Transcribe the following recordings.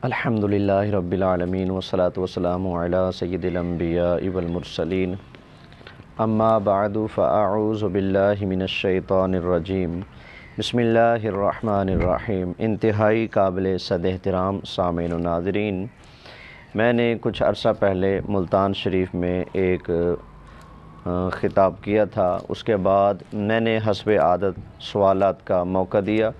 الحمدللہ رب العالمین والصلاة والسلام علی سید الانبیاء والمرسلین اما بعد فاعوذ باللہ من الشیطان الرجیم بسم اللہ الرحمن الرحیم۔ انتہائی قابل صد احترام سامعین و ناظرین، میں نے کچھ عرصہ پہلے ملتان شریف میں ایک خطاب کیا تھا۔ اس کے بعد میں نے حسب عادت سوالات کا موقع دیا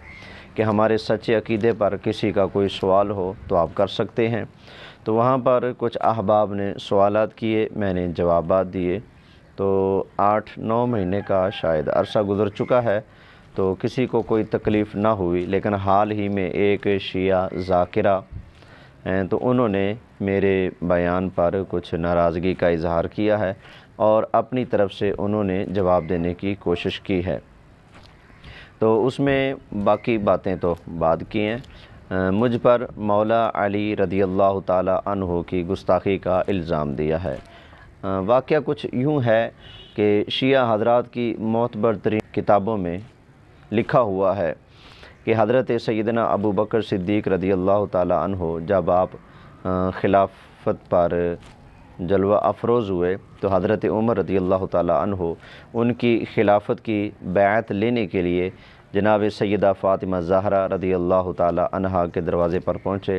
کہ ہمارے سچے عقیدے پر کسی کا کوئی سوال ہو تو آپ کر سکتے ہیں۔ تو وہاں پر کچھ احباب نے سوالات کیے، میں نے جوابات دیے۔ تو 8-9 مہینے کا شاید عرصہ گزر چکا ہے، تو کسی کو کوئی تکلیف نہ ہوئی، لیکن حال ہی میں ایک شیعہ ذاکرہ ہیں تو انہوں نے میرے بیان پر کچھ ناراضگی کا اظہار کیا ہے اور اپنی طرف سے انہوں نے جواب دینے کی کوشش کی ہے۔ تو اس میں باقی باتیں تو بعد کی ہیں۔ مجھ پر مولا علی رضی اللہ تعالی عنہ کی گستاخی کا الزام دیا ہے۔ واقعہ کچھ یوں ہے کہ شیعہ حضرات کی معتبر ترین کتابوں میں لکھا ہوا ہے کہ حضرت سیدنا ابو بکر صدیق رضی اللہ تعالی عنہ جب آپ خلافت پر جلوہ افروز ہوئے تو حضرت عمر رضی اللہ تعالی عنہ ان کی خلافت کی بیعت لینے کے لیے جناب سیدہ فاطمہ زہرا رضی اللہ تعالی عنہا کے دروازے پر پہنچے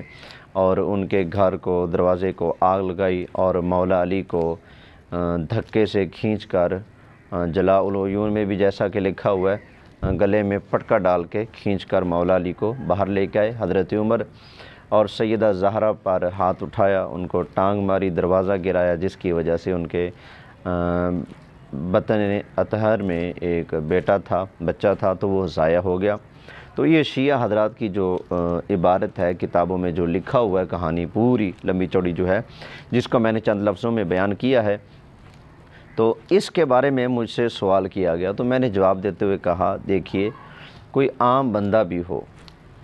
اور ان کے گھر کو دروازے کو آگ لگائی اور مولا علی کو دھکے سے کھینچ کر جلاء العیون میں بھی جیسا کہ لکھا ہوا ہے گلے میں پٹکا ڈال کے کھینچ کر مولا علی کو باہر لے کے آئے۔ حضرت عمر اور سیدہ زہرا پر ہاتھ اٹھایا، ان کو ٹانگ ماری، دروازہ گرایا، جس کی وجہ سے ان کے بطن اطہر میں ایک بیٹا تھا، بچہ تھا، تو وہ ضائع ہو گیا۔ تو یہ شیعہ حضرات کی جو عبارت ہے، کتابوں میں جو لکھا ہوا ہے، کہانی پوری لمبی چوڑی جو ہے، جس کو میں نے چند لفظوں میں بیان کیا ہے، تو اس کے بارے میں مجھ سے سوال کیا گیا تو میں نے جواب دیتے ہوئے کہا، دیکھیے کوئی عام بندہ بھی ہو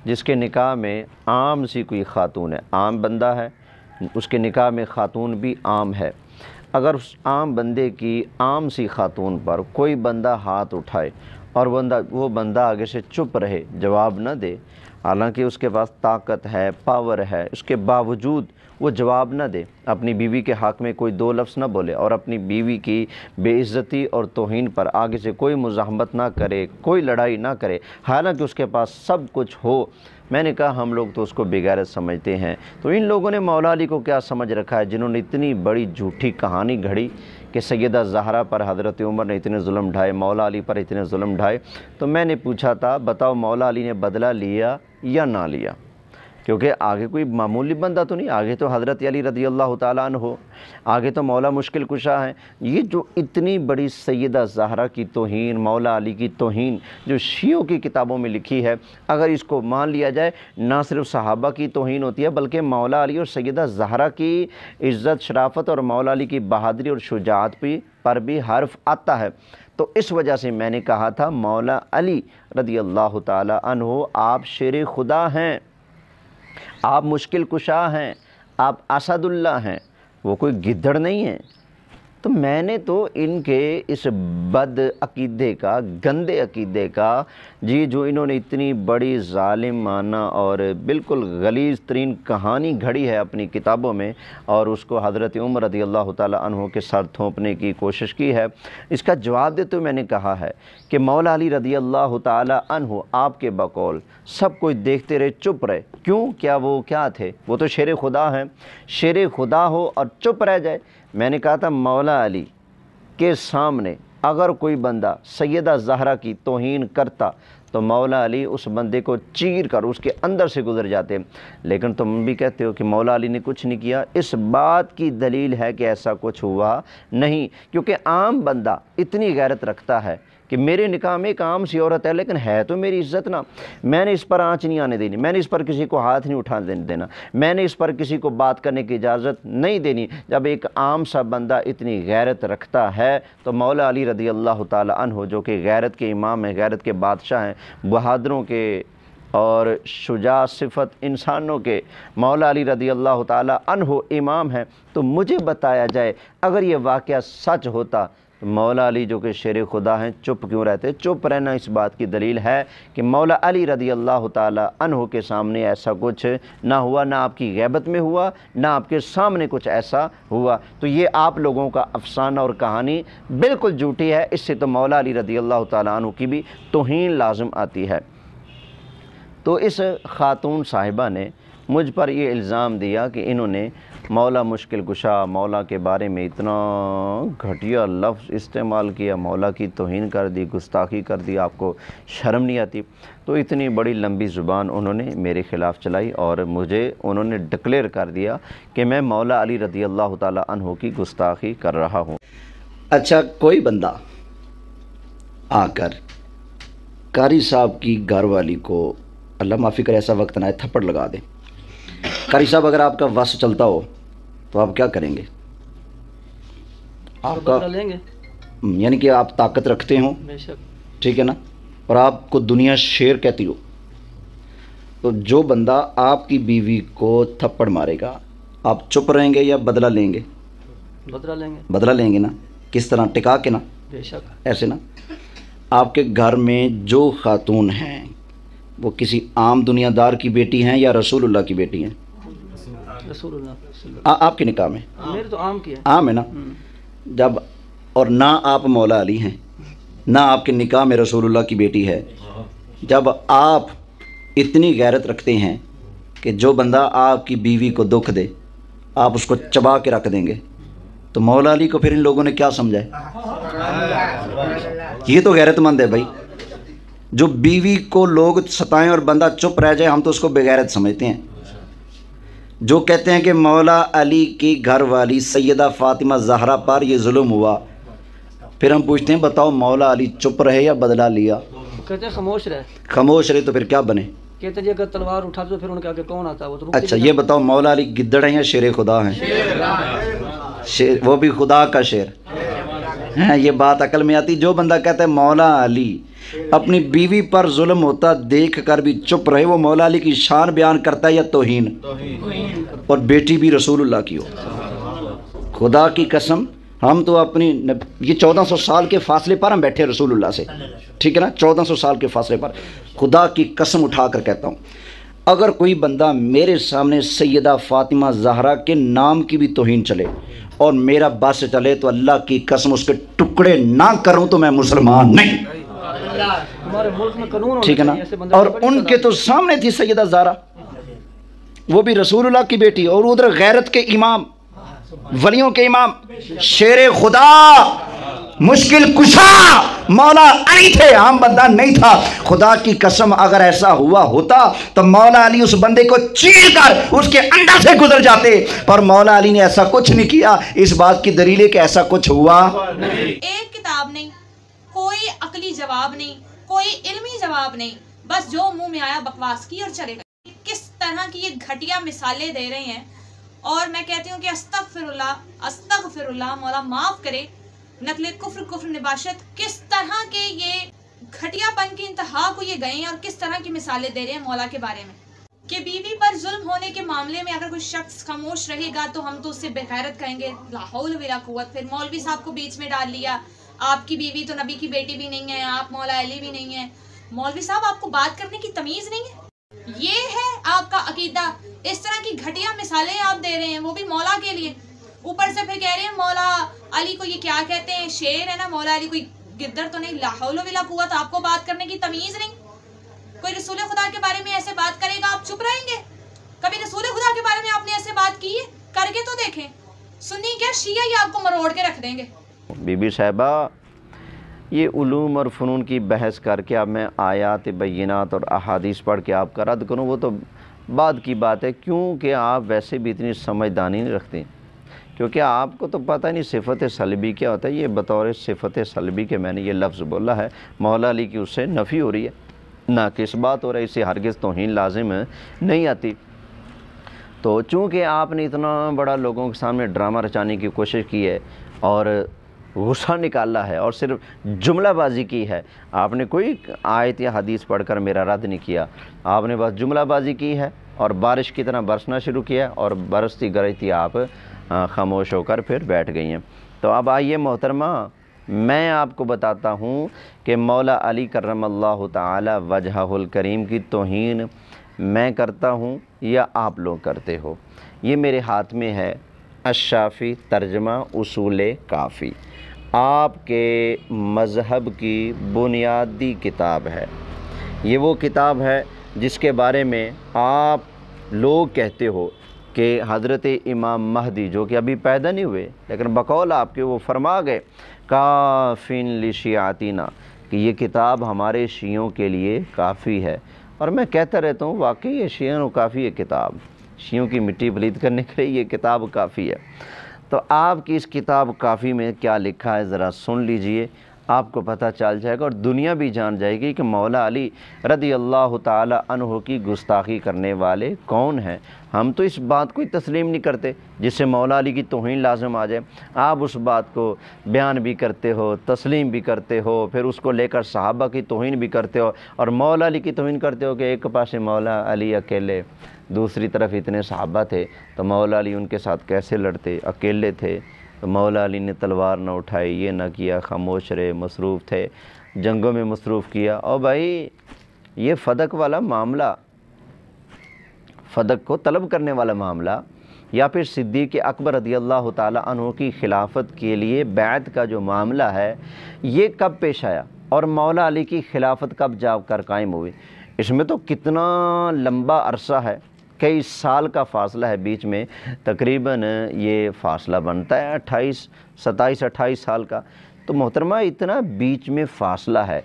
جس کے نکاح میں عام سی کوئی خاتون ہے، عام بندہ ہے، اس کے نکاح میں خاتون بھی عام ہے، اگر اس عام بندے کی عام سی خاتون پر کوئی بندہ ہاتھ اٹھائے اور وہ بندہ آگے سے چپ رہے، جواب نہ دے، حالانکہ اس کے پاس طاقت ہے، پاور ہے، اس کے باوجود وہ جواب نہ دے، اپنی بیوی کے حق میں کوئی دو لفظ نہ بولے اور اپنی بیوی کی بے عزتی اور توہین پر آگے سے کوئی مزاحمت نہ کرے، کوئی لڑائی نہ کرے، حالانکہ اس کے پاس سب کچھ ہو، میں نے کہا ہم لوگ تو اس کو بغیرت سمجھتے ہیں۔ تو ان لوگوں نے مولا علی کو کیا سمجھ رکھا ہے، جنہوں نے اتنی بڑی جھوٹی کہانی گھڑی کہ سیدہ زہرا پر حضرت عمر نے اتنے ظلم ڈھائے، مولا علی پر اتنے ظلم ڈھائے۔ تو میں نے پوچھا تھا، بتاؤ مولا علی نے بدلہ لیا یا نہ لیا؟ کیونکہ آگے کوئی معمولی بندہ تو نہیں، آگے تو حضرت علی رضی اللہ تعالیٰ عنہ، آگے تو مولا مشکل کشا ہے۔ یہ جو اتنی بڑی سیدہ زہرا کی توہین، مولا علی کی توہین جو شیعوں کی کتابوں میں لکھی ہے، اگر اس کو مان لیا جائے، نہ صرف صحابہ کی توہین ہوتی ہے بلکہ مولا علی اور سیدہ زہرا کی عزت، شرافت اور مولا علی کی بہادری اور شجاعت پر بھی حرف آتا ہے۔ تو اس وجہ سے میں نے کہا تھا، مولا علی رضی اللہ تعالی عنہ آپ شیر خدا ہیں، آپ مشکل کشا ہیں، آپ اسد اللہ ہیں، وہ کوئی گدڑ نہیں ہیں۔ تو میں نے تو ان کے اس بد عقیدے کا، گندے عقیدے کا، جو انہوں نے اتنی بڑی ظالمانہ اور بالکل غلیظ ترین کہانی گھڑی ہے اپنی کتابوں میں اور اس کو حضرت عمر رضی اللہ تعالیٰ عنہ کے سر تھونپنے کی کوشش کی ہے، اس کا جواب دیتے ہوئے میں نے کہا ہے کہ مولا علی رضی اللہ تعالیٰ عنہ آپ کے بقول سب کوئی دیکھتے رہے، چپ رہے، کیوں؟ کیا وہ کیا تھے؟ وہ تو شیر خدا ہیں۔ شیر خدا ہو اور چپ رہ جائے؟ میں نے کہا تھا مولا علی کے سامنے اگر کوئی بندہ سیدہ زہرا کی توہین کرتا تو مولا علی اس بندے کو چیر کر اس کے اندر سے گزر جاتے، لیکن تم بھی کہتے ہو کہ مولا علی نے کچھ نہیں کیا۔ اس بات کی دلیل ہے کہ ایسا کچھ ہوا نہیں، کیونکہ عام بندہ اتنی غیرت رکھتا ہے کہ میرے نکاح میں ایک عام سی عورت ہے لیکن ہے تو میری عزت نا، میں نے اس پر آنچ نہیں آنے دینی، میں نے اس پر کسی کو ہاتھ نہیں اٹھا دینا، میں نے اس پر کسی کو بات کرنے کی اجازت نہیں دینی۔ جب ایک عام سا بندہ اتنی غیرت رکھتا ہے تو مولا علی رضی اللہ تعالی عنہ جو کہ غیرت کے امام ہیں، غیرت کے بادشاہ ہیں، بہادروں کے اور شجاع صفت انسانوں کے مولا علی رضی اللہ تعالی عنہ امام ہیں، تو مجھے بتایا جائے اگر یہ واقعہ سچ ہوتا مولا علی جو کہ شیر خدا ہیں چپ کیوں رہتے؟ چپ رہنا اس بات کی دلیل ہے کہ مولا علی رضی اللہ تعالی عنہ کے سامنے ایسا کچھ نہ ہوا، نہ آپ کی غیبت میں ہوا، نہ آپ کے سامنے کچھ ایسا ہوا۔ تو یہ آپ لوگوں کا افسانہ اور کہانی بالکل جھوٹی ہے، اس سے تو مولا علی رضی اللہ تعالی عنہ کی بھی توہین لازم آتی ہے۔ تو اس خاتون صاحبہ نے مجھ پر یہ الزام دیا کہ انہوں نے مولا مشکل کشا، مولا کے بارے میں اتنا گھٹیا لفظ استعمال کیا، مولا کی توہین کر دی، گستاخی کر دی، آپ کو شرم نہیں آتی؟ تو اتنی بڑی لمبی زبان انہوں نے میرے خلاف چلائی اور مجھے انہوں نے ڈکلیئر کر دیا کہ میں مولا علی رضی اللہ تعالی عنہ کی گستاخی کر رہا ہوں۔ اچھا، کوئی بندہ آ کر قاری صاحب کی گھر والی کو، اللہ معافی کرے ایسا وقت نہ آئے، تھپڑ لگا دے۔ قاری صاحب اگر آپ کا وس چلتا ہو تو آپ کیا کریں گے؟ آپ کا لیں گے، یعنی کہ آپ طاقت رکھتے ہوں، بے شک، ٹھیک ہے نا، اور آپ کو دنیا شیر کہتی ہو، تو جو بندہ آپ کی بیوی کو تھپڑ مارے گا آپ چپ رہیں گے یا بدلہ لیں گے؟ بدلہ لیں گے، بدلہ لیں گے نا، کس طرح؟ ٹکا کے نا، بے شک، ایسے نا۔ آپ کے گھر میں جو خاتون ہیں وہ کسی عام دنیا دار کی بیٹی ہیں یا رسول اللہ کی بیٹی ہیں؟ رسول اللہ صلی اللہ آپ کے نکاح میں میرے تو عام کی ہے، عام ہے نا؟ جب اور نہ آپ مولا علی ہیں، نہ آپ کے نکاح میں رسول اللہ کی بیٹی ہے، جب آپ اتنی غیرت رکھتے ہیں کہ جو بندہ آپ کی بیوی کو دکھ دے آپ اس کو چبا کے رکھ دیں گے، تو مولا علی کو پھر ان لوگوں نے کیا سمجھا ہے؟ یہ تو غیرت مند ہے بھائی۔ جو بیوی کو لوگ ستائیں اور بندہ چپ رہ جائے ہم تو اس کو بے غیرت سمجھتے ہیں۔ جو کہتے ہیں کہ مولا علی کی گھر والی سیدہ فاطمہ زہرا پر یہ ظلم ہوا، پھر ہم پوچھتے ہیں بتاؤ مولا علی چپ رہے یا بدلہ لیا؟ کہتے ہیں خاموش رہے، خاموش رہے تو پھر کیا بنے؟ کہتے ہیں جی اگر تلوار اٹھا تو پھر ان کے آگے کون آتا ہے؟ وہ تو رکتی اچھا نہیں۔ یہ بتاؤ مولا علی گدڑ ہیں یا شیر خدا ہیں؟ شیر، وہ بھی خدا کا شیر ہیں۔ یہ بات عقل میں آتی؟ جو بندہ کہتا ہے مولا علی اپنی بیوی پر ظلم ہوتا دیکھ کر بھی چپ رہے، وہ مولا علی کی شان بیان کرتا ہے یا توہین؟ اور بیٹی بھی رسول اللہ کی ہو۔ خدا کی قسم ہم تو اپنی یہ 1400 سال کے فاصلے پر ہم بیٹھے رسول اللہ سے، ٹھیک ہے نا، 1400 سال کے فاصلے پر۔ خدا کی قسم اٹھا کر کہتا ہوں اگر کوئی بندہ میرے سامنے سیدہ فاطمہ زہرا کے نام کی بھی توہین چلے اور میرا بس چلے تو اللہ کی قسم اس کے ٹکڑے نہ کروں تو میں مسلمان نہیں، ہمارے ملک میں قانون ہونا ٹھیک ہے نا۔ چاہیے، ایسے بندے اور کو بڑی ان سزا کے تو سامنے تھی سیدہ زہرا، وہ بھی رسول اللہ کی بیٹی، اور ادھر غیرت کے امام، ولیوں کے امام، شیر خدا، مشکل کشا مولا علی تھے، عام بندہ نہیں تھا۔ خدا کی قسم اگر ایسا ہوا ہوتا تو مولا علی اس بندے کو چیر کر اس کے اندر سے گزر جاتے، پر مولا علی نے ایسا کچھ نہیں کیا۔ اس بات کی دلیل ہے کہ ایسا کچھ ہوا۔ ایک کتاب نہیں، کوئی عقلی جواب نہیں، کوئی علمی جواب نہیں، بس جو منہ میں آیا بکواس کی اور چلے گئے۔ کس طرح کی یہ گھٹیا مثالیں دے رہے ہیں، اور میں کہتی ہوں کہ استغفر اللہ، مولا معاف کرے، نقل کفر نباشت، کس طرح کے یہ گھٹیا پن کی انتہا کو یہ گئے ہیں، اور کس طرح کی مثالیں دے رہے ہیں مولا کے بارے میں کہ بیوی پر ظلم ہونے کے معاملے میں اگر کوئی شخص خاموش رہے گا تو ہم تو اس سے بے غیرت کہیں گے، لا حول ولا قوت۔ پھر مولوی صاحب کو بیچ میں ڈال لیا، آپ کی بیوی تو نبی کی بیٹی بھی نہیں ہے، آپ مولا علی بھی نہیں ہیں۔ مولوی صاحب آپ کو بات کرنے کی تمیز نہیں ہے؟ یہ ہے آپ کا عقیدہ؟ اس طرح کی گھٹیا مثالیں آپ دے رہے ہیں، وہ بھی مولا کے لیے، اوپر سے پھر کہہ رہے ہیں مولا علی کو یہ کیا کہتے ہیں، شیر ہے نا، مولا علی کوئی گدڑ تو نہیں، لا حول ولا قوت۔ آپ کو بات کرنے کی تمیز نہیں؟ کوئی رسول خدا کے بارے میں ایسے بات کرے گا آپ چپ رہیں گے؟ کبھی رسول خدا کے بارے میں آپ نے ایسے بات کی ہے؟ کر کے تو دیکھیں، سنی کیا شیعہ ہی آپ کو مروڑ کے رکھ دیں گے۔ بی بی صاحبہ، یہ علوم اور فنون کی بحث کر کے اب میں آیات بینات اور احادیث پڑھ کے آپ کا رد کروں، وہ تو بعد کی بات ہے، کیونکہ آپ ویسے بھی اتنی سمجھدانی نہیں رکھتے، کیونکہ آپ کو تو پتہ نہیں صفت سلبی کیا ہوتا ہے۔ یہ بطور صفت سلبی کے میں نے یہ لفظ بولا ہے، مولا علی کی اس سے نفی ہو رہی ہے، نہ کس بات ہو رہا ہے، اس سے ہرگز توہین لازم نہیں آتی۔ تو چونکہ آپ نے اتنا بڑا لوگوں کے سامنے ڈرامہ رچانے کی کوشش کی ہے اور غصہ نکالا ہے اور صرف جملہ بازی کی ہے، آپ نے کوئی آیت یا حدیث پڑھ کر میرا رد نہیں کیا، آپ نے بس جملہ بازی کی ہے اور بارش کی طرح برسنا شروع کیا، اور برستی گرجتی آپ خاموش ہو کر پھر بیٹھ گئی ہیں۔ تو اب آئیے محترمہ، میں آپ کو بتاتا ہوں کہ مولا علی کرم اللہ تعالی وجہہ الکریم کی توہین میں کرتا ہوں یا آپ لوگ کرتے ہو؟ یہ میرے ہاتھ میں ہے الشافی ترجمہ اصول کافی، آپ کے مذہب کی بنیادی کتاب ہے۔ یہ وہ کتاب ہے جس کے بارے میں آپ لوگ کہتے ہو کہ حضرت امام مہدی جو کہ ابھی پیدا نہیں ہوئے لیکن بقول آپ کے وہ فرما گئے کافٍ لشیعتنا کہ یہ کتاب ہمارے شیعوں کے لیے کافی ہے، اور میں کہتا رہتا ہوں واقعی یہ شیعوں کو کافی ہے کتاب، شیعوں کی مٹی پلید کرنے کے لیے یہ کتاب کافی ہے۔ تو آپ کی اس کتاب کافی میں کیا لکھا ہے ذرا سن لیجئے، آپ کو پتہ چل جائے گا اور دنیا بھی جان جائے گی کہ مولا علی رضی اللہ تعالی عنہ کی گستاخی کرنے والے کون ہیں۔ ہم تو اس بات کو تسلیم نہیں کرتے جس سے مولا علی کی توہین لازم آ جائے، آپ اس بات کو بیان بھی کرتے ہو، تسلیم بھی کرتے ہو، پھر اس کو لے کر صحابہ کی توہین بھی کرتے ہو اور مولا علی کی توہین کرتے ہو کہ ایک پاس مولا علی اکیلے، دوسری طرف اتنے صحابہ تھے تو مولا علی ان کے ساتھ کیسے لڑتے؟ اکیلے تھے تو مولا علی نے تلوار نہ اٹھائی، یہ نہ کیا، خاموش رہے، مصروف تھے، جنگوں میں مصروف کیا۔ اور بھائی یہ فدق والا معاملہ، فدق کو طلب کرنے والا معاملہ، یا پھر صدیق اکبر رضی اللہ تعالی عنہ کی خلافت کے لیے بیعت کا جو معاملہ ہے، یہ کب پیش آیا اور مولا علی کی خلافت کب جا کر قائم ہوئی؟ اس میں تو کتنا لمبا عرصہ ہے، کئی سال کا فاصلہ ہے بیچ میں، تقریباً یہ فاصلہ بنتا ہے 27-28 سال کا۔ تو محترمہ اتنا بیچ میں فاصلہ ہے،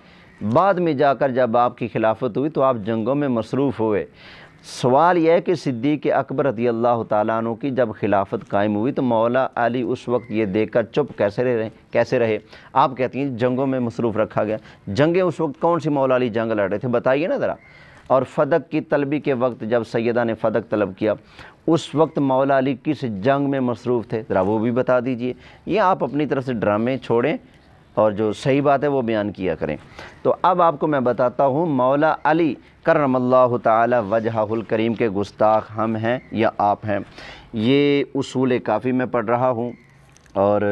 بعد میں جا کر جب آپ کی خلافت ہوئی تو آپ جنگوں میں مصروف ہوئے۔ سوال یہ ہے کہ صدیق اکبر رضی اللہ تعالیٰ عنہ کی جب خلافت قائم ہوئی تو مولا علی اس وقت یہ دیکھ کر چپ کیسے رہے؟ آپ کہتی ہیں جنگوں میں مصروف رکھا گیا، جنگیں اس وقت کون سی مولا علی جنگ لڑ رہے تھے بتائیے نا ذرا؟ اور فدق کی طلبی کے وقت جب سیدہ نے فدق طلب کیا اس وقت مولا علی کس جنگ میں مصروف تھے ذرا وہ بھی بتا دیجئے۔ یہ آپ اپنی طرف سے ڈرامے چھوڑیں اور جو صحیح بات ہے وہ بیان کیا کریں۔ تو اب آپ کو میں بتاتا ہوں مولا علی کرم اللہ تعالی وجہہ الکریم کے گستاخ ہم ہیں یا آپ ہیں۔ یہ اصول کافی میں پڑھ رہا ہوں اور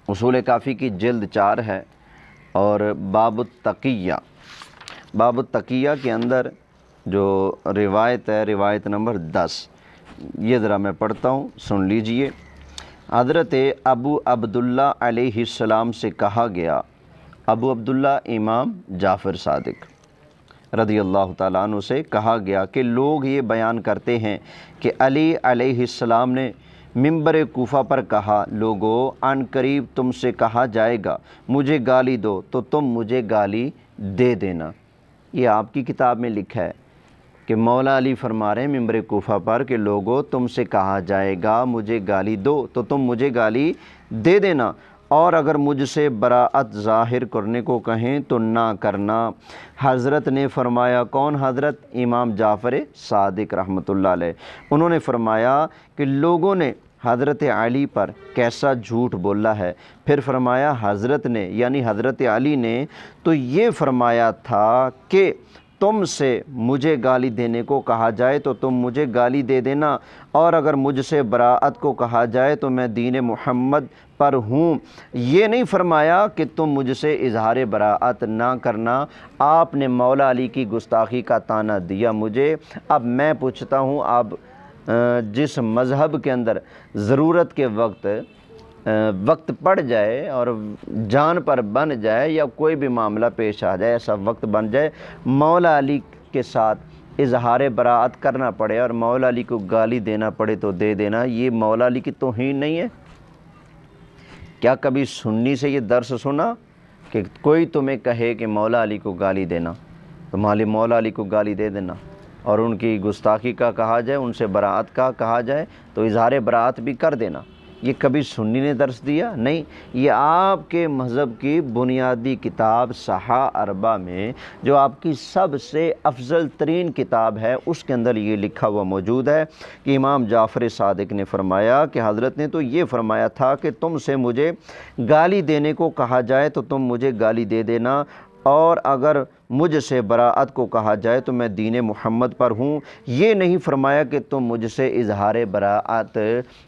اصول کافی کی جلد 4 ہے اور باب التقیہ، باب التقیہ کے اندر جو روایت ہے روایت نمبر 10، یہ ذرا میں پڑھتا ہوں سن لیجئے۔ حضرت ابو عبداللہ علیہ السلام سے کہا گیا، ابو عبداللہ امام جعفر صادق رضی اللہ تعالیٰ عنہ سے کہا گیا کہ لوگ یہ بیان کرتے ہیں کہ علی علیہ السلام نے منبر کوفہ پر کہا، لوگو عن قریب تم سے کہا جائے گا مجھے گالی دو تو تم مجھے گالی دے دینا۔ یہ آپ کی کتاب میں لکھا ہے کہ مولا علی فرما رہے ہیں منبر کوفہ پر کہ لوگو تم سے کہا جائے گا مجھے گالی دو تو تم مجھے گالی دے دینا، اور اگر مجھ سے براعت ظاہر کرنے کو کہیں تو نہ کرنا۔ حضرت نے فرمایا، کون حضرت؟ امام جعفر صادق رحمۃ اللہ علیہ۔ انہوں نے فرمایا کہ لوگوں نے حضرت علی پر کیسا جھوٹ بولا ہے۔ پھر فرمایا حضرت نے یعنی حضرت علی نے تو یہ فرمایا تھا کہ تم سے مجھے گالی دینے کو کہا جائے تو تم مجھے گالی دے دینا، اور اگر مجھ سے براعت کو کہا جائے تو میں دین محمد پر ہوں۔ یہ نہیں فرمایا کہ تم مجھ سے اظہار براعت نہ کرنا۔ آپ نے مولا علی کی گستاخی کا طعنہ دیا مجھے۔ اب میں پوچھتا ہوں، آپ جس مذہب کے اندر ضرورت کے وقت پڑ جائے اور جان پر بن جائے یا کوئی بھی معاملہ پیش آ جائے، ایسا وقت بن جائے مولا علی کے ساتھ اظہار براعت کرنا پڑے اور مولا علی کو گالی دینا پڑے تو دے دینا، یہ مولا علی کی توہین نہیں ہے؟ کیا کبھی سنی سے یہ درس سنا کہ کوئی تمہیں کہے کہ مولا علی کو گالی دینا تو مولا علی کو گالی دے دینا، اور ان کی گستاخی کا کہا جائے، ان سے براعت کا کہا جائے تو اظہار براعت بھی کر دینا؟ یہ کبھی سنی نے درس دیا؟ نہیں، یہ آپ کے مذہب کی بنیادی کتاب صحاح اربع میں جو آپ کی سب سے افضل ترین کتاب ہے اس کے اندر یہ لکھا ہوا موجود ہے کہ امام جعفر صادق نے فرمایا کہ حضرت نے تو یہ فرمایا تھا کہ تم سے مجھے گالی دینے کو کہا جائے تو تم مجھے گالی دے دینا، اور اگر مجھ سے براءت کو کہا جائے تو میں دین محمد پر ہوں، یہ نہیں فرمایا کہ تم مجھ سے اظہار براءت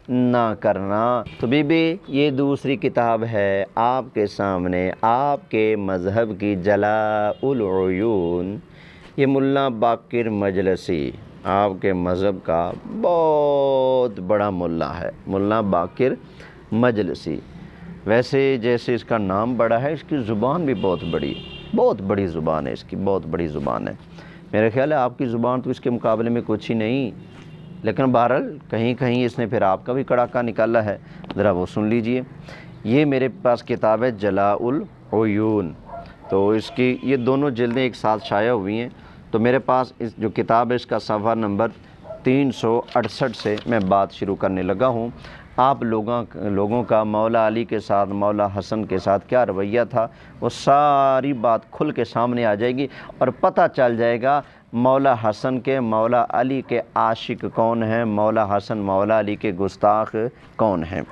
نہ کرنا۔ تو بی بی یہ دوسری کتاب ہے آپ کے سامنے، آپ کے مذہب کی جلاء العیون۔ یہ ملا باقر مجلسی آپ کے مذہب کا بہت بڑا ملا ہے، ملا باقر مجلسی۔ ویسے جیسے اس کا نام بڑا ہے، اس کی زبان بھی بہت بڑی زبان ہے، اس کی بہت بڑی زبان ہے۔ میرا خیال ہے آپ کی زبان تو اس کے مقابلے میں کچھ ہی نہیں، لیکن بہرحال کہیں کہیں اس نے پھر آپ کا بھی کڑاکا نکالا ہے، ذرا وہ سن لیجئے۔ یہ میرے پاس کتاب ہے جلاء العیون، تو اس کی یہ دونوں جلدیں ایک ساتھ شائع ہوئی ہیں۔ تو میرے پاس اس جو کتاب ہے اس کا صفحہ نمبر 368 سے میں بات شروع کرنے لگا ہوں۔ آپ لوگوں کا مولا علی کے ساتھ، مولا حسن کے ساتھ کیا رویہ تھا، وہ ساری بات کھل کے سامنے آ جائے گی اور پتہ چل جائے گا مولا حسن کے، مولا علی کے عاشق کون ہیں، مولا حسن مولا علی کے گستاخ کون ہیں۔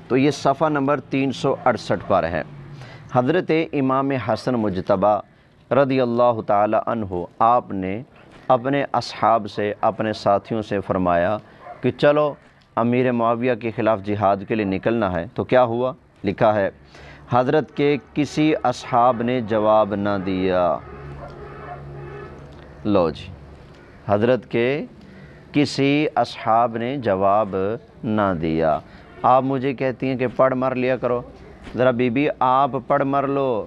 تو یہ صفحہ نمبر 368 پر ہے۔ حضرت امام حسن مجتبیٰ رضی اللہ تعالی عنہ آپ نے اپنے اصحاب سے، اپنے ساتھیوں سے فرمایا کہ چلو امیر معاویہ کے خلاف جہاد کے لیے نکلنا ہے۔ تو کیا ہوا؟ لکھا ہے حضرت کے کسی اصحاب نے جواب نہ دیا۔ لو جی، حضرت کے کسی اصحاب نے جواب نہ دیا۔ آپ مجھے کہتی ہیں کہ پڑھ مر لیا کرو، ذرا بی بی آپ پڑھ مر لو۔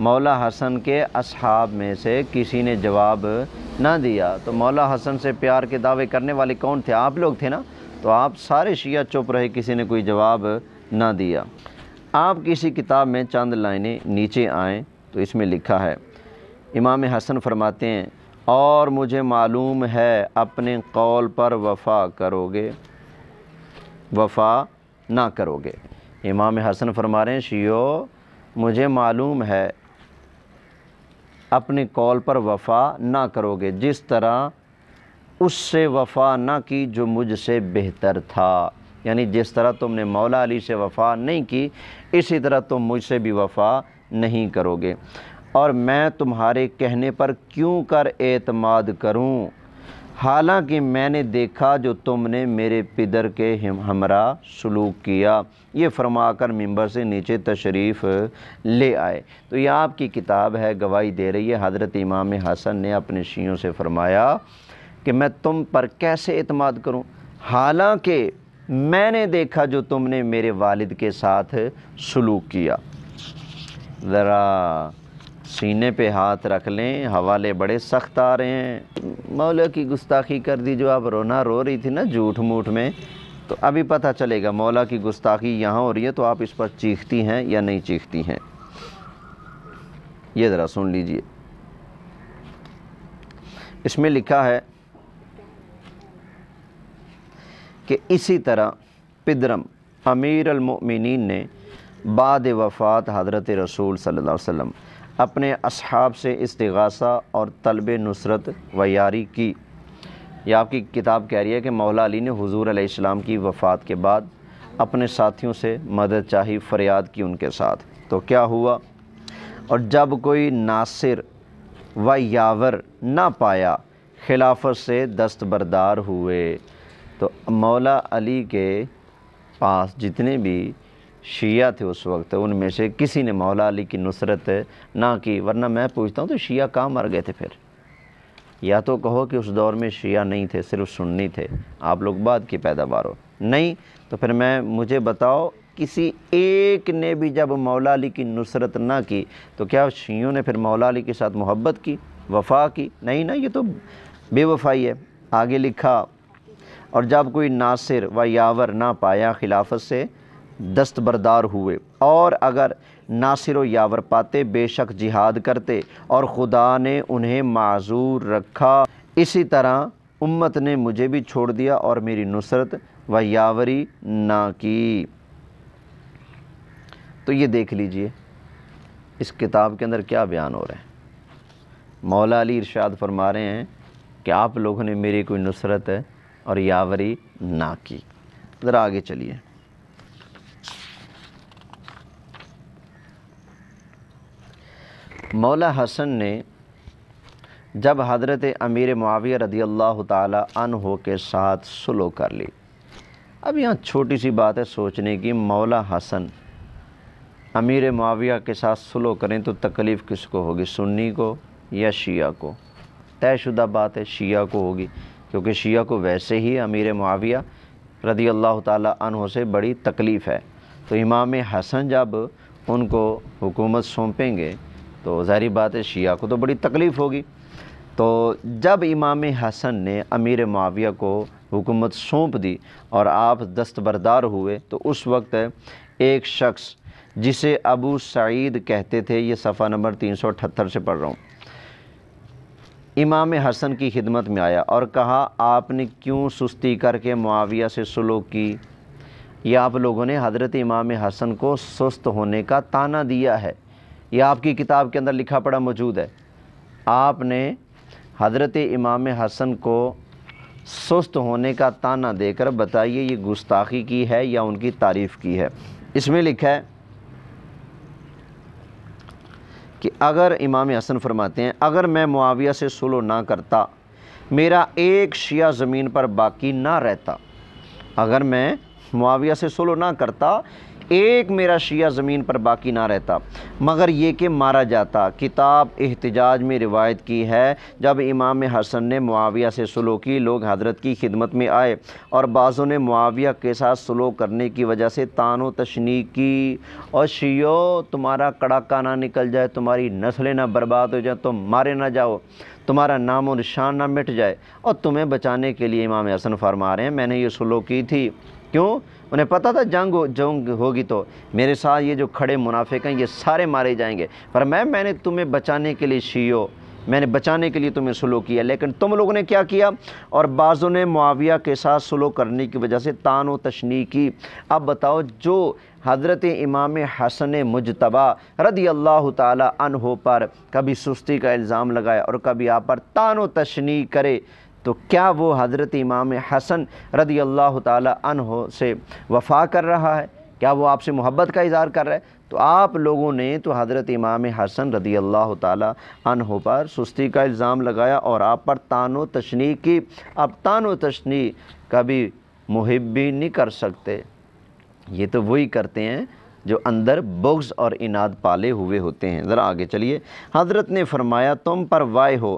مولا حسن کے اصحاب میں سے کسی نے جواب نہ دیا، تو مولا حسن سے پیار کے دعوے کرنے والے کون تھے؟ آپ لوگ تھے نا، تو آپ سارے شیعہ چپ رہے، کسی نے کوئی جواب نہ دیا۔ آپ کسی کتاب میں چند لائنیں نیچے آئیں تو اس میں لکھا ہے، امام حسن فرماتے ہیں اور مجھے معلوم ہے اپنے قول پر وفا کرو گے، وفا نہ کرو گے۔ امام حسن فرما رہے ہیں شیعو مجھے معلوم ہے اپنے قول پر وفا نہ کرو گے، جس طرح اس سے وفا نہ کی جو مجھ سے بہتر تھا، یعنی جس طرح تم نے مولا علی سے وفا نہیں کی اسی طرح تم مجھ سے بھی وفا نہیں کرو گے، اور میں تمہارے کہنے پر کیوں کر اعتماد کروں، حالانکہ میں نے دیکھا جو تم نے میرے پدر کے ہمراہ سلوک کیا۔ یہ فرما کر ممبر سے نیچے تشریف لے آئے۔ تو یہ آپ کی کتاب ہے، گواہی دے رہی ہے حضرت امام حسن نے اپنے شیعوں سے فرمایا کہ میں تم پر کیسے اعتماد کروں، حالانکہ میں نے دیکھا جو تم نے میرے والد کے ساتھ سلوک کیا۔ ذرا سینے پہ ہاتھ رکھ لیں، حوالے بڑے سخت آ رہے ہیں۔ مولا کی گستاخی کر دی، جو آپ رونا رو رہی تھی نا جھوٹ موٹ میں، تو ابھی پتہ چلے گا مولا کی گستاخی یہاں ہو رہی ہے تو آپ اس پر چیختی ہیں یا نہیں چیختی ہیں۔ یہ ذرا سن لیجئے، اس میں لکھا ہے کہ اسی طرح پدرم امیر المؤمنین نے بعد وفات حضرت رسول صلی اللہ علیہ وسلم اپنے اصحاب سے استغاثہ اور طلب نصرت و یاری کی۔ یہ آپ کی کتاب کہہ رہی ہے کہ مولا علی نے حضور علیہ السلام کی وفات کے بعد اپنے ساتھیوں سے مدد چاہی، فریاد کی ان کے ساتھ۔ تو کیا ہوا؟ اور جب کوئی ناصر و یاور نہ پایا خلافت سے دستبردار ہوئے۔ تو مولا علی کے پاس جتنے بھی شیعہ تھے اس وقت، ان میں سے کسی نے مولا علی کی نصرت نہ کی، ورنہ میں پوچھتا ہوں تو شیعہ کہاں مر گئے تھے پھر؟ یا تو کہو کہ اس دور میں شیعہ نہیں تھے، صرف سنی تھے، آپ لوگ بعد کی پیداوار ہو، نہیں تو پھر مجھے بتاؤ کسی ایک نے بھی جب مولا علی کی نصرت نہ کی تو کیا شیعوں نے پھر مولا علی کے ساتھ محبت کی، وفا کی؟ نہیں نا، یہ تو بے وفائی ہے۔ آگے لکھا اور جب کوئی ناصر و یاور نہ پایا خلافت سے دستبردار ہوئے، اور اگر ناصر و یاور پاتے بے شک جہاد کرتے اور خدا نے انہیں معذور رکھا، اسی طرح امت نے مجھے بھی چھوڑ دیا اور میری نصرت و یاوری نہ کی۔ تو یہ دیکھ لیجئے اس کتاب کے اندر کیا بیان ہو رہا ہے۔ مولا علی ارشاد فرما رہے ہیں کہ آپ لوگوں نے میری کوئی نصرت اور یاوری نہ کی۔ ذرا آگے چلیے، مولا حسن نے جب حضرت امیر معاویہ رضی اللہ تعالی عنہ کے ساتھ صلح کر لی. اب یہاں چھوٹی سی بات ہے سوچنے کی، مولا حسن امیر معاویہ کے ساتھ صلح کریں تو تکلیف کس کو ہوگی، سنی کو یا شیعہ کو؟ طے شدہ بات ہے شیعہ کو ہوگی، کیونکہ شیعہ کو ویسے ہی امیر معاویہ رضی اللہ تعالی عنہ سے بڑی تکلیف ہے. تو امام حسن جب ان کو حکومت سونپیں گے تو ظاہری بات ہے شیعہ کو تو بڑی تکلیف ہوگی. تو جب امام حسن نے امیر معاویہ کو حکومت سونپ دی اور آپ دستبردار ہوئے تو اس وقت ایک شخص جسے ابو سعید کہتے تھے، یہ صفحہ نمبر 378 سے پڑھ رہا ہوں، امام حسن کی خدمت میں آیا اور کہا آپ نے کیوں سستی کر کے معاویہ سے صلح کی؟ یہ آپ لوگوں نے حضرت امام حسن کو سست ہونے کا طعنہ دیا ہے، یہ آپ کی کتاب کے اندر لکھا پڑا موجود ہے. آپ نے حضرت امام حسن کو سست ہونے کا طعنہ دے کر بتائیے یہ گستاخی کی ہے یا ان کی تعریف کی ہے؟ اس میں لکھا ہے کہ اگر امام حسن فرماتے ہیں اگر میں معاویہ سے صلح نہ کرتا میرا ایک شیعہ زمین پر باقی نہ رہتا، اگر میں معاویہ سے صلح نہ کرتا ایک میرا شیعہ زمین پر باقی نہ رہتا مگر یہ کہ مارا جاتا. کتاب احتجاج میں روایت کی ہے جب امام حسن نے معاویہ سے صلح کی لوگ حضرت کی خدمت میں آئے اور بعضوں نے معاویہ کے ساتھ صلح کرنے کی وجہ سے طعن و تشنیع کی، اور شیعو تمہارا کڑاکا نہ نکل جائے، تمہاری نسلیں نہ برباد ہو جائیں، تم مارے نہ جاؤ، تمہارا نام و نشان نہ مٹ جائے. اور تمہیں بچانے کے لیے امام حسن فرما رہے ہیں میں نے یہ صلح کی تھی. کیوں؟ انہیں پتہ تھا جنگ ہوگی تو میرے ساتھ یہ جو کھڑے منافق ہیں یہ سارے مارے جائیں گے، پر میں نے تمہیں بچانے کے لیے شیعو میں نے بچانے کے لیے تمہیں صلح کیا، لیکن تم لوگوں نے کیا کیا؟ اور بعضوں نے معاویہ کے ساتھ صلح کرنے کی وجہ سے طعن و تشنیع کی. اب بتاؤ جو حضرت امام حسن مجتبی رضی اللہ تعالی عنہ پر کبھی سستی کا الزام لگائے اور کبھی آپ پر طعن و تشنیع کرے تو کیا وہ حضرت امام حسن رضی اللہ تعالی عنہ سے وفا کر رہا ہے؟ کیا وہ آپ سے محبت کا اظہار کر رہا ہے؟ تو آپ لوگوں نے تو حضرت امام حسن رضی اللہ تعالی عنہ پر سستی کا الزام لگایا اور آپ پر طعن و تشنیع کی. اب طعن و تشنیع کبھی محب بھی نہیں کر سکتے، یہ تو وہی کرتے ہیں جو اندر بغض اور اناد پالے ہوئے ہوتے ہیں. ذرا آگے چلیے. حضرت نے فرمایا تم پر وائے ہو،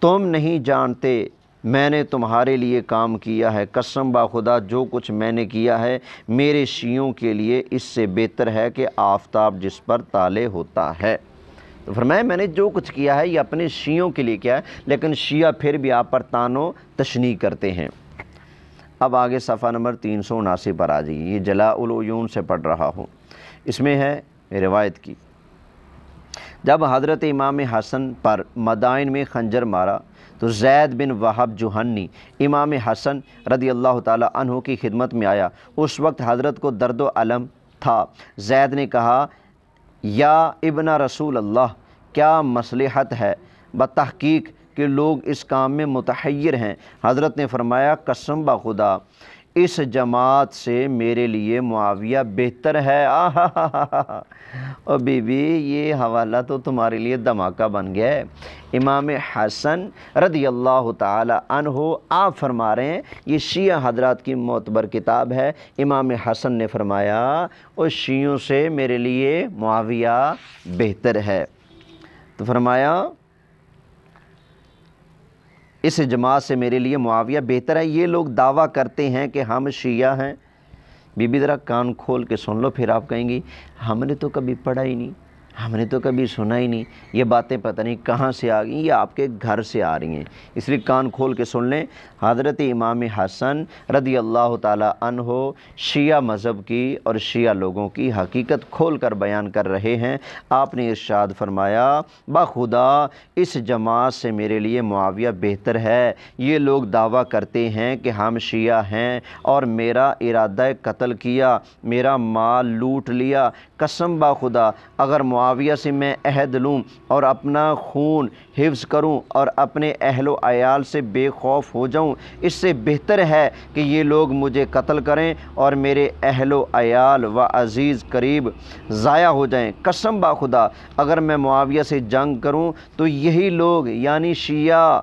تم نہیں جانتے میں نے تمہارے لیے کام کیا ہے، قسم با خدا جو کچھ میں نے کیا ہے میرے شیعوں کے لیے اس سے بہتر ہے کہ آفتاب جس پر طالع ہوتا ہے. تو فرمایا میں نے جو کچھ کیا ہے یہ اپنے شیعوں کے لیے کیا ہے، لیکن شیعہ پھر بھی آپ پر طعن و تشنیع کرتے ہیں. اب آگے صفحہ نمبر 379 پر آ جائیے. یہ جلاء العیون سے پڑھ رہا ہوں، اس میں ہے روایت کی. جب حضرت امام حسن پر مدائن میں خنجر مارا تو زید بن وہب جوہنی امام حسن رضی اللہ تعالی عنہ کی خدمت میں آیا. اس وقت حضرت کو درد و علم تھا. زید نے کہا یا ابن رسول اللہ کیا مصلحت ہے؟ بتحقیق کہ لوگ اس کام میں متحیر ہیں. حضرت نے فرمایا قسم با خدا اس جماعت سے میرے لیے معاویہ بہتر ہے. اور بی بی یہ حوالہ تو تمہارے لیے دھماکہ بن گیا ہے. امام حسن رضی اللہ تعالی عنہ آپ فرما رہے ہیں، یہ شیعہ حضرات کی معتبر کتاب ہے. امام حسن نے فرمایا اور شیعوں سے میرے لیے معاویہ بہتر ہے. تو فرمایا اس جماعت سے میرے لیے معاویہ بہتر ہے. یہ لوگ دعویٰ کرتے ہیں کہ ہم شیعہ ہیں. بی بی ذرا کان کھول کے سن لو، پھر آپ کہیں گی ہم نے تو کبھی پڑھا ہی نہیں، ہم نے تو کبھی سنا ہی نہیں، یہ باتیں پتہ نہیں کہاں سے آ گئیں، یہ آپ کے گھر سے آ رہی ہیں. اس لیے کان کھول کے سن لیں. حضرت امام حسن رضی اللہ تعالی عنہ شیعہ مذہب کی اور شیعہ لوگوں کی حقیقت کھول کر بیان کر رہے ہیں. آپ نے ارشاد فرمایا بخدا اس جماعت سے میرے لیے معاویہ بہتر ہے. یہ لوگ دعویٰ کرتے ہیں کہ ہم شیعہ ہیں اور میرا ارادہ قتل کیا، میرا مال لوٹ لیا. قسم با خدا اگر معاویہ معاویہ سے میں عہد لوں اور اپنا خون حفظ کروں اور اپنے اہل و عیال سے بے خوف ہو جاؤں، اس سے بہتر ہے کہ یہ لوگ مجھے قتل کریں اور میرے اہل و عیال و عزیز قریب ضائع ہو جائیں۔ قسم با خدا اگر میں معاویہ سے جنگ کروں تو یہی لوگ یعنی شیعہ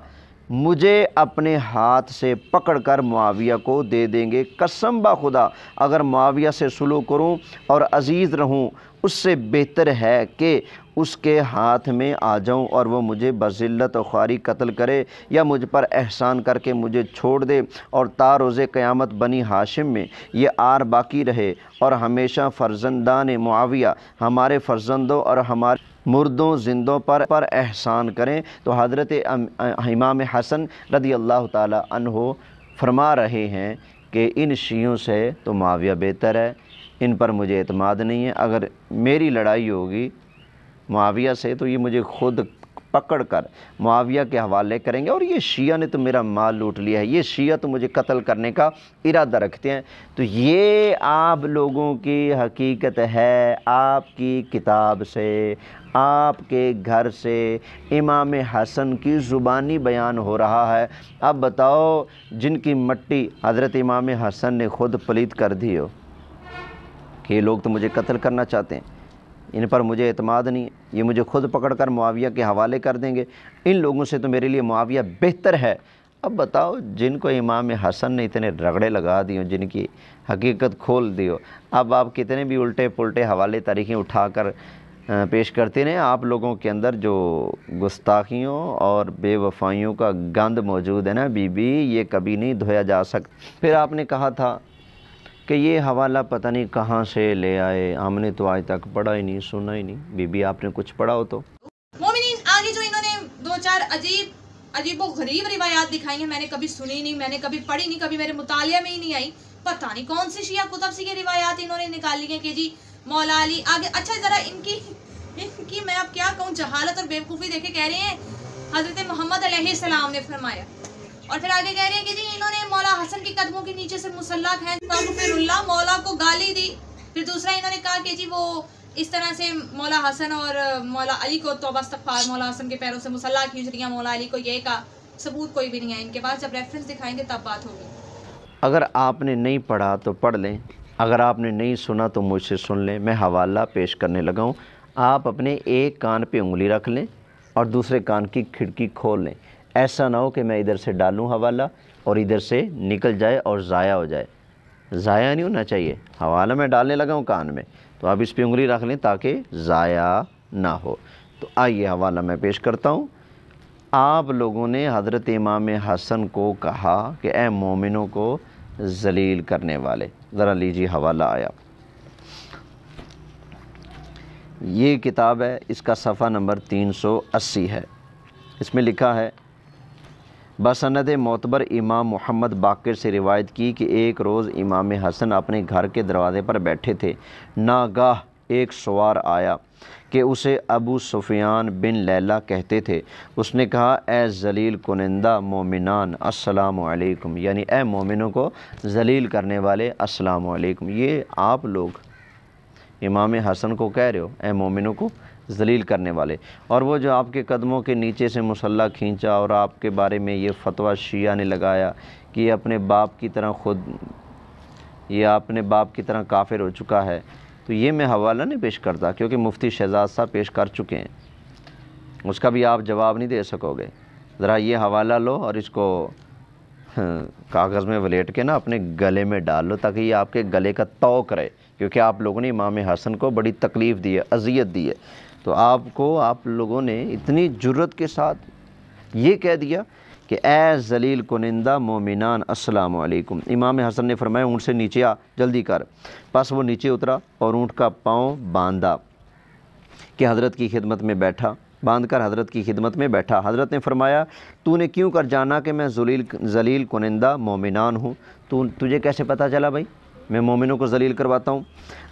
مجھے اپنے ہاتھ سے پکڑ کر معاویہ کو دے دیں گے۔ قسم با خدا اگر معاویہ سے صلح کروں اور عزیز رہوں اس سے بہتر ہے کہ اس کے ہاتھ میں آ جاؤں اور وہ مجھے بذلت و خواری قتل کرے یا مجھ پر احسان کر کے مجھے چھوڑ دے اور تا روز قیامت بنی ہاشم میں یہ آر باقی رہے اور ہمیشہ فرزندان معاویہ ہمارے فرزندوں اور ہمارے مردوں زندوں پر احسان کریں۔ تو حضرت امام حسن رضی اللہ تعالی عنہ فرما رہے ہیں کہ ان شیعوں سے تو معاویہ بہتر ہے، ان پر مجھے اعتماد نہیں ہے، اگر میری لڑائی ہوگی معاویہ سے تو یہ مجھے خود پکڑ کر معاویہ کے حوالے کریں گے، اور یہ شیعہ نے تو میرا مال لوٹ لیا ہے، یہ شیعہ تو مجھے قتل کرنے کا ارادہ رکھتے ہیں۔ تو یہ آپ لوگوں کی حقیقت ہے، آپ کی کتاب سے، آپ کے گھر سے امام حسن کی زبانی بیان ہو رہا ہے۔ اب بتاؤ جن کی مٹی حضرت امام حسن نے خود پلید کر دی ہو کہ یہ لوگ تو مجھے قتل کرنا چاہتے ہیں، ان پر مجھے اعتماد نہیں ہے، یہ مجھے خود پکڑ کر معاویہ کے حوالے کر دیں گے، ان لوگوں سے تو میرے لیے معاویہ بہتر ہے۔ اب بتاؤ جن کو امام حسن نے اتنے رگڑے لگا دی ہوں، جن کی حقیقت کھول دی ہو، اب آپ کتنے بھی الٹے پلٹے حوالے تاریخیں اٹھا کر پیش کرتے رہیں، آپ لوگوں کے اندر جو گستاخیوں اور بے وفائیوں کا گند موجود ہے نا بی بی، یہ کبھی نہیں دھویا جا سکتا۔ پھر آپ نے کہا تھا کہ یہ حوالہ پتہ نہیں کہاں سے لے آئے، ہم نے تو آج تک پڑھا ہی نہیں، سنا ہی نہیں۔ بی بی آپ نے کچھ پڑھا ہو تو؟ مومنین آگے جو انہوں نے دو چار عجیب و غریب روایات دکھائی ہیں، میں نے کبھی سنی نہیں، میں نے کبھی پڑھی نہیں، کبھی میرے مطالعے میں ہی نہیں آئی، پتہ نہیں کون سی شیعہ کتب سے یہ روایات انہوں نے نکالی ہیں کہ جی مولا علی آگے۔ اچھا ذرا ان کی میں اب کیا کہوں جہالت اور بیوقوفی دیکھے، کہہ رہے ہیں حضرت محمد علیہ السلام نے فرمایا، اور پھر آگے کہہ رہے ہیں کہ جی انہوں نے مولا حسن کے قدموں کے نیچے سے مسلح کھینچ استغفر اللہ مولا کو گالی دی۔ پھر دوسرا انہوں نے کہا کہ جی وہ اس طرح سے مولا حسن اور مولا علی کو توبہ استغفار، مولا حسن کے پیروں سے مسلح کھینچ رہی ہیں، مولا علی کو یہ کہا، ثبوت کوئی بھی نہیں ہے ان کے پاس، جب ریفرنس دکھائیں گے تب بات ہوگی۔ اگر آپ نے نہیں پڑھا تو پڑھ لیں، اگر آپ نے نہیں سنا تو مجھ سے سن لیں، میں حوالہ پیش کرنے لگا ہوں، آپ اپنے ایک کان پہ انگلی رکھ لیں اور دوسرے کان کی کھڑکی کھول لیں، ایسا نہ ہو کہ میں ادھر سے ڈالوں حوالہ اور ادھر سے نکل جائے اور ضائع ہو جائے، ضائع نہیں ہونا چاہیے۔ حوالہ میں ڈالنے لگا ہوں کان میں، تو آپ اس پہ انگلی رکھ لیں تاکہ ضائع نہ ہو۔ تو آئیے حوالہ میں پیش کرتا ہوں۔ آپ لوگوں نے حضرت امام حسن کو کہا کہ اے مومنوں کو ذلیل کرنے والے، ذرا لیجیے حوالہ آیا۔ یہ کتاب ہے، اس کا صفحہ نمبر 380 ہے، اس میں لکھا ہے بسند معتبر امام محمد باقر سے روایت کی کہ ایک روز امام حسن اپنے گھر کے دروازے پر بیٹھے تھے، ناگاہ ایک سوار آیا کہ اسے ابو سفیان بن لیلہ کہتے تھے، اس نے کہا اے ذلیل کنندہ مومنان السلام علیکم، یعنی اے مومنوں کو ذلیل کرنے والے السلام علیکم۔ یہ آپ لوگ امام حسن کو کہہ رہے ہو اے مومنوں کو ذلیل کرنے والے، اور وہ جو آپ کے قدموں کے نیچے سے مسلح کھینچا اور آپ کے بارے میں یہ فتویٰ شیعہ نے لگایا کہ یہ اپنے باپ کی طرح اپنے باپ کی طرح کافر ہو چکا ہے، تو یہ میں حوالہ نہیں پیش کرتا کیونکہ مفتی شہزاد صاحب پیش کر چکے ہیں، اس کا بھی آپ جواب نہیں دے سکو گے۔ ذرا یہ حوالہ لو اور اس کو کاغذ میں ولیٹ کے نا اپنے گلے میں ڈال لو تاکہ یہ آپ کے گلے کا توق رہے، کیونکہ آپ لوگوں نے امام حسن کو بڑی تکلیف دی ہے، اذیت دی ہے، تو آپ لوگوں نے اتنی جرت کے ساتھ یہ کہہ دیا کہ اے ذلیل کنندہ مومنان السلام علیکم۔ امام حسن نے فرمایا اونٹ سے نیچے آ، جلدی کر۔ پس وہ نیچے اترا اور اونٹ کا پاؤں باندھا کہ حضرت کی خدمت میں بیٹھا، باندھ کر حضرت کی خدمت میں بیٹھا۔ حضرت نے فرمایا تو نے کیوں کر جانا کہ میں ذلیل کنندہ مومنان ہوں؟ تجھے کیسے پتہ چلا بھائی میں مومنوں کو ذلیل کرواتا ہوں؟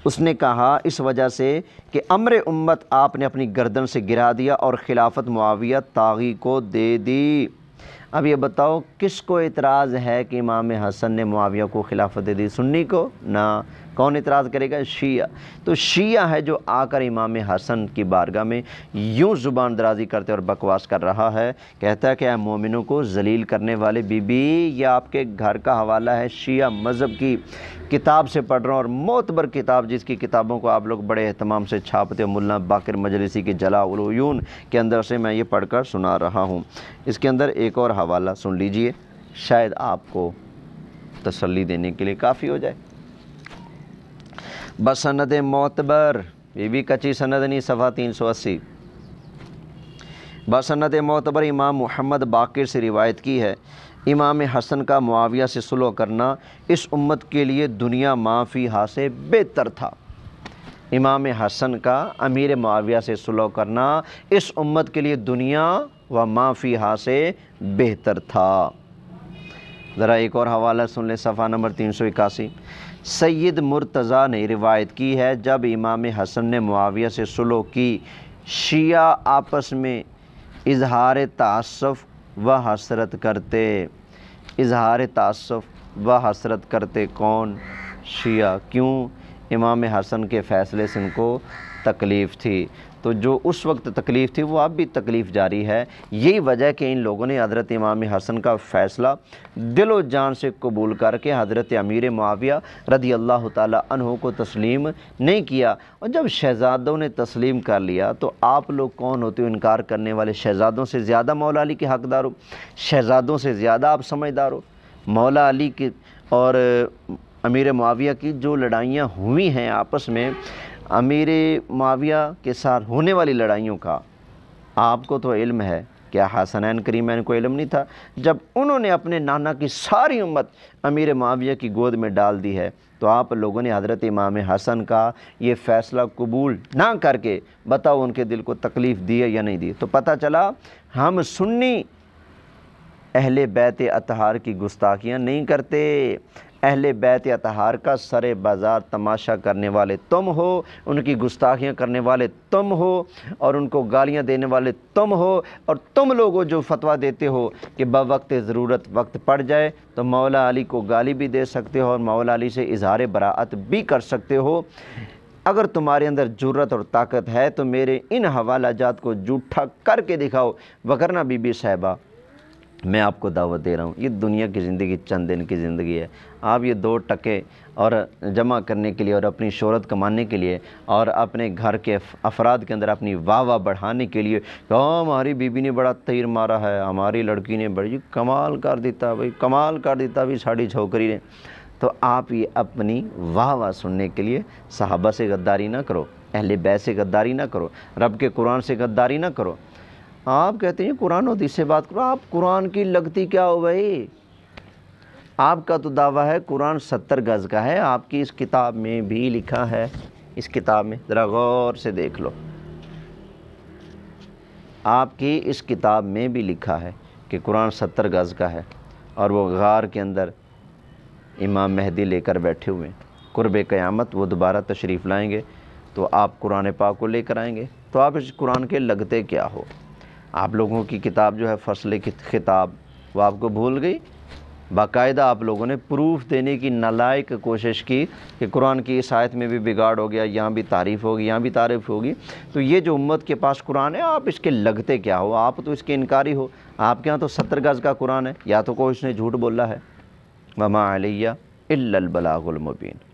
اس نے کہا اس وجہ سے کہ امر امت آپ نے اپنی گردن سے گرا دیا اور خلافت معاویہ طاغی کو دے دی۔ اب یہ بتاؤ کس کو اعتراض ہے کہ امام حسن نے معاویہ کو خلافت دے دی؟ سنی کو نہ، کون اعتراض کرے گا؟ شیعہ۔ تو شیعہ ہے جو آ کر امام حسن کی بارگاہ میں یوں زبان درازی کرتے اور بکواس کر رہا ہے، کہتا ہے کہ اے مومنوں کو ذلیل کرنے والے بی بی، یہ آپ کے گھر کا حوالہ ہے شیعہ مذہب کی کتاب سے پڑھ رہا ہوں، اور معتبر کتاب جس کی کتابوں کو آپ لوگ بڑے اہتمام سے چھاپتے ہو، ملا باقر مجلسی کے جلاء العیون کے اندر سے میں یہ پڑھ کر سنا رہا ہوں۔ اس کے اندر ایک اور حوالہ سن لیجئے، شاید آپ کو تسلی دینے کے لیے کافی ہو جائے۔ بسند معتبر، یہ بھی کچی سند نہیں، صفحہ 380۔ بسند معتبر امام محمد باقر سے روایت کی ہے، امام حسن کا معاویہ سے صلح کرنا اس امت کے لیے دنیا ما فیہا سے بہتر تھا۔ امام حسن کا امیر معاویہ سے صلح کرنا اس امت کے لیے دنیا و ما فیہا سے بہتر تھا۔ ذرا ایک اور حوالہ سن لیں، صفحہ نمبر 381۔ سید مرتضیٰ نے روایت کی ہے، جب امام حسن نے معاویہ سے صلح کی، شیعہ آپس میں اظہار تعصف و حسرت کرتے۔ اظہار تعصف و حسرت کرتے کون؟ شیعہ۔ کیوں؟ امام حسن کے فیصلے سے ان کو تکلیف تھی، تو جو اس وقت تکلیف تھی وہ اب بھی تکلیف جاری ہے۔ یہی وجہ کہ ان لوگوں نے حضرت امام حسن کا فیصلہ دل و جان سے قبول کر کے حضرت امیر معاویہ رضی اللہ تعالی عنہ کو تسلیم نہیں کیا، اور جب شہزادوں نے تسلیم کر لیا تو آپ لوگ کون ہوتے ہو انکار کرنے والے؟ شہزادوں سے زیادہ مولا علی کے حقدار ہو، شہزادوں سے زیادہ آپ سمجھدار ہو۔ مولا علی کی اور امیر معاویہ کی جو لڑائیاں ہوئی ہیں آپس میں، امیر معاویہ کے ساتھ ہونے والی لڑائیوں کا آپ کو تو علم ہے، کیا حسنین کریمین کو علم نہیں تھا؟ جب انہوں نے اپنے نانا کی ساری امت امیر معاویہ کی گود میں ڈال دی ہے، تو آپ لوگوں نے حضرت امام حسن کا یہ فیصلہ قبول نہ کر کے بتاؤ ان کے دل کو تکلیف دی ہے یا نہیں دی؟ تو پتہ چلا ہم سنی اہل بیت اطہار کی گستاخیاں نہیں کرتے۔ اہل بیت اطہار کا سر بازار تماشا کرنے والے تم ہو، ان کی گستاخیاں کرنے والے تم ہو، اور ان کو گالیاں دینے والے تم ہو، اور تم لوگوں جو فتویٰ دیتے ہو کہ بوقت ضرورت وقت پڑ جائے تو مولا علی کو گالی بھی دے سکتے ہو اور مولا علی سے اظہار براءت بھی کر سکتے ہو۔ اگر تمہارے اندر جرت اور طاقت ہے تو میرے ان حوالہ جات کو جھوٹا کر کے دکھاؤ، وگرنہ بی بی صاحبہ میں آپ کو دعوت دے رہا ہوں، یہ دنیا کی زندگی چند دن کی زندگی ہے۔ آپ یہ 2 ٹکے اور جمع کرنے کے لیے اور اپنی شہرت کمانے کے لیے اور اپنے گھر کے افراد کے اندر اپنی واہ بڑھانے کے لیے کہ ہماری بیوی نے بڑا تیر مارا ہے، ہماری لڑکی نے بڑی کمال کر دیتا بھائی، کمال کر دیتا بھی ساڑی چھوکری نے، تو آپ یہ اپنی واہ سننے کے لیے صحابہ سے غداری نہ کرو، اہل بیت سے غداری نہ کرو، رب کے قرآن سے غداری نہ کرو۔ آپ کہتے ہیں قرآن و حدیث سے بات کرو، آپ قرآن کی لگتی کیا ہو بھائی؟ آپ کا تو دعویٰ ہے قرآن 70 گز کا ہے، آپ کی اس کتاب میں بھی لکھا ہے، اس کتاب میں ذرا غور سے دیکھ لو، آپ کی اس کتاب میں بھی لکھا ہے کہ قرآن 70 گز کا ہے، اور وہ غار کے اندر امام مہدی لے کر بیٹھے ہوئے ہیں، قرب قیامت وہ دوبارہ تشریف لائیں گے تو آپ قرآن پاک کو لے کر آئیں گے، تو آپ اس قرآن کے لگتے کیا ہو؟ آپ لوگوں کی کتاب جو ہے فصل کی خطاب، وہ آپ کو بھول گئی؟ باقاعدہ آپ لوگوں نے پروف دینے کی نالائق کوشش کی کہ قرآن کی اس آیت میں بھی بگاڑ ہو گیا، یہاں بھی تعریف ہوگی، یہاں بھی تعریف ہوگی، تو یہ جو امت کے پاس قرآن ہے آپ اس کے لگتے کیا ہو؟ آپ تو اس کے انکاری ہو، آپ کے ہاں تو 70 گز کا قرآن ہے، یا تو کوئی اس نے جھوٹ بولا ہے۔ وما علیہ الا البلاغ المبین۔